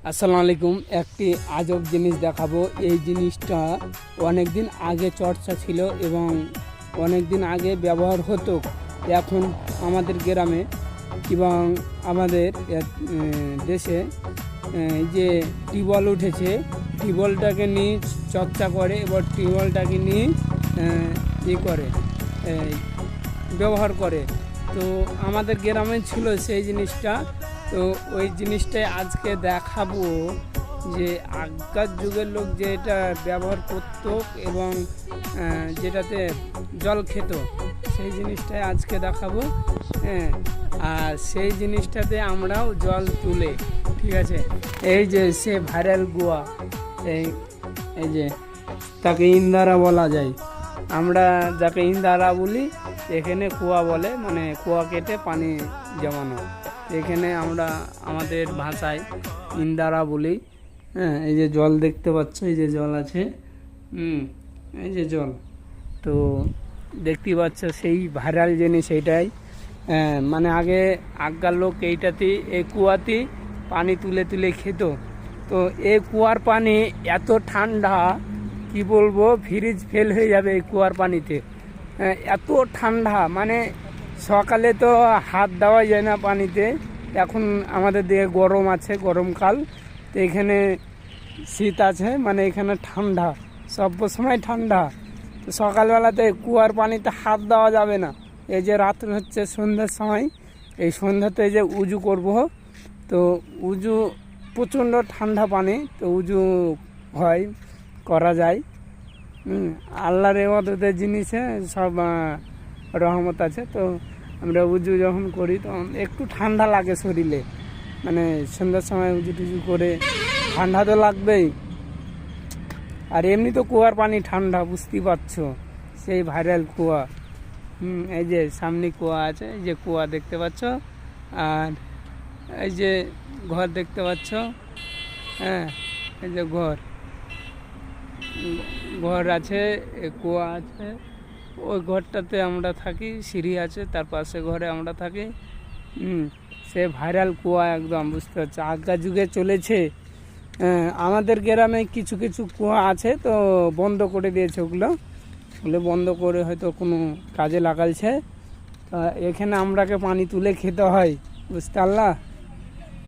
আসসালামু আলাইকুম। একটি আজব জিনিস দেখাবো। এই জিনিসটা অনেক দিন আগে চর্চা ছিল এবং অনেক দিন আগে ব্যবহার হতো। এখন আমাদের গ্রামে এবং আমাদের দেশে এই যে টিউবওয়েল উঠেছে, টিউবওয়েলটাকে নিয়ে চর্চা করে এবার টিউবওয়েলটাকে নিয়ে করে ব্যবহার করে। তো আমাদের গ্রামে ছিল সেই জিনিসটা। তো ওই জিনিসটাই আজকে দেখাবো যে আগেকার যুগের লোক যে এটা ব্যবহার করতো এবং যেটাতে জল খেত, সেই জিনিসটাই আজকে দেখাবো। হ্যাঁ, আর সেই জিনিসটাতে আমরাও জল তুলে, ঠিক আছে। এই যে সে ভাইরাল গুয়া, এই যে তাকে ইন্দারা বলা যায়। আমরা যাকে ইন্দারা বলি, এখানে কুয়া বলে, মানে কুয়া কেটে পানি জমানো। এখানে আমরা আমাদের ভাষায় ইন্দারা বলি। হ্যাঁ, এই যে জল দেখতে পাচ্ছ, এই যে জল আছে, এই যে জল। তো দেখতে পাচ্ছ সেই ভাইরাল জিনিস এইটাই। মানে আগেকার লোক এইটাতেই, এই কুয়াতেই পানি তুলে তুলে খেত। তো এই কুয়ার পানি এত ঠান্ডা, কি বলবো, ফ্রিজ ফেল হয়ে যাবে এই কুয়ার পানিতে। এত ঠান্ডা, মানে সকালে তো হাত দেওয়া যায় না পানিতে। এখন আমাদের দিকে গরম আছে, গরমকাল, তো এখানে শীত আছে, মানে এখানে ঠান্ডা, সব সময় ঠান্ডা। তো সকালবেলাতে কুয়ার পানিতে হাত দেওয়া যাবে না। এই যে রাত হচ্ছে সন্ধ্যার সময়, এই সন্ধ্যাতে যে উজু করব, তো উজু প্রচণ্ড ঠান্ডা পানি, তো উজু হয়, করা যায়। আল্লাহর ইবাদতের জিনিসে সব রহমত আছে। তো আমরা উজু যখন করি তখন একটু ঠান্ডা লাগে শরীরে, মানে সন্ধ্যার সময় উজু টুজু করে ঠান্ডা তো লাগবেই। আর এমনি তো কুয়ার পানি ঠান্ডা, বুঝতেই পারছো, সেই ভাইরাল কুয়া। এই যে সামনে কুয়া আছে, এই যে কুয়া দেখতে পাচ্ছ, আর এই যে ঘর দেখতে পাচ্ছ। হ্যাঁ, এই যে ঘর আছে, কুয়া আছে, ওই ঘরটাতে আমরা থাকি, সিঁড়ি আছে, তার পাশে ঘরে আমরা থাকি। সে ভাইরাল কুয়া একদম, বুঝতে পারছো, আগেকার যুগে চলেছে। আমাদের গ্রামে কিছু কিছু কুয়া আছে, তো বন্ধ করে দিয়েছে ওগুলো বন্ধ করে হয়তো কোনো কাজে লাগাইছে। তা এখানে আমরাকে পানি তুলে খেতে হয়, বুঝতে পারলা।